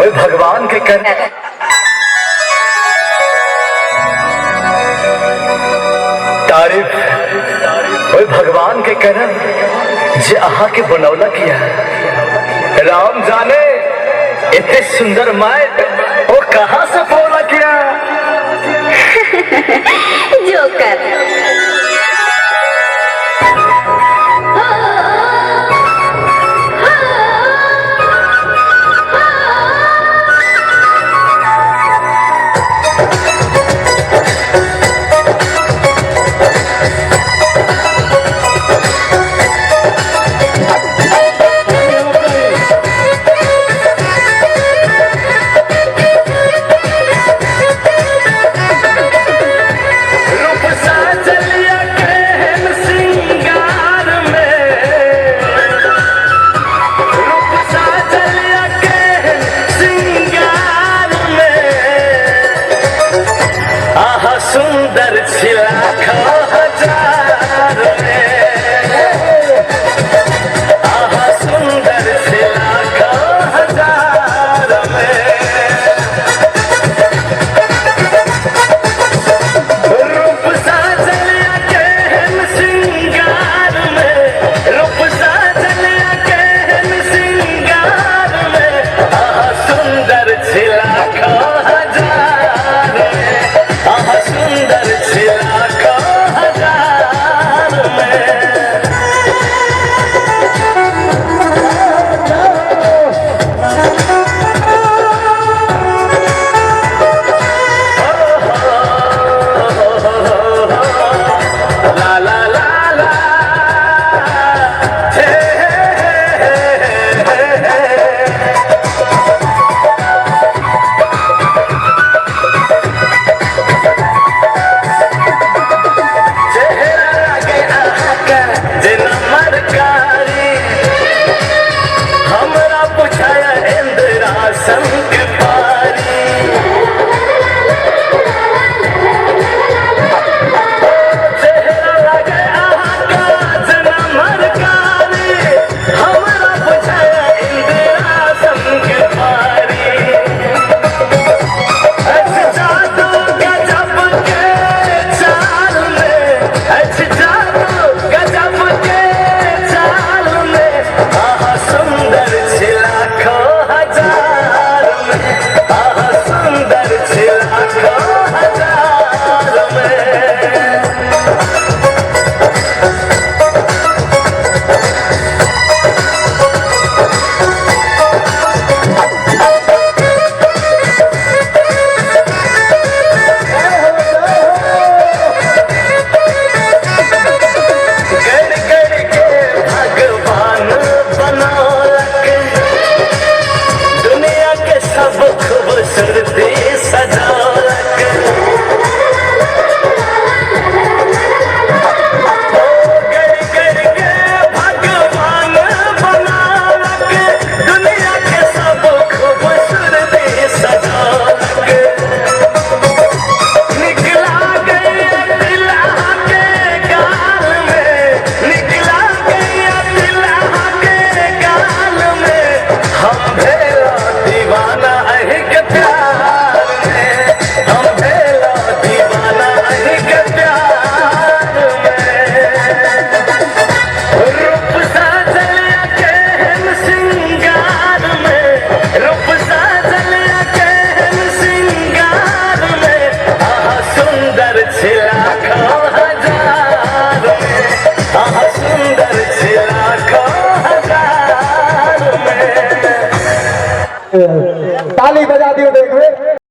ओए भगवान के कर तारीफ ओए भगवान के करम जे आहा के बनौला किया राम जाने इतने सुंदर माए वो कहाँ से बोला किया जोकर सुंदर छिलाखा हजार आहा सुंदर छिलाखा हजार रूप साजलिया के सिंगार में रूप साजलिया के सिंगार में आहा सुंदर छिलाखा हजार आहा सुंदर छिलाखा हजार ला ला ला ला हे हमरा पूछाया इंद्रासन के पारी चेहरा लगे आका जना मरकारी हमरा पूछाया इंद्रासन के पारी ऐसे जादू गजब के चाल में ऐसे जादू गजब के चाल में आहा सुंदर छिलाखा हजार में आहा सुंदर छिलाखा हजार में गड़ गड़ के भगवान बनौलक दुनिया के सब खूबसूरती सजौलक गड़ गड़ के भगवान बनौलक दुनिया के सब खूबसूरती सजौलक निकला गया दिल्हा के गाल में निकला गया दिल्हा के गाल में हम भेला दीवाना अहि के प्यार में हम भेला दीवाना अहि के प्यार में रूप साजलिया के सिंगार में रूप साजलिया के सिंगार में आहा सुंदर छिलाखा हजार में आहा सुंदर छिलाखा हजार में ताली बजा दियो देख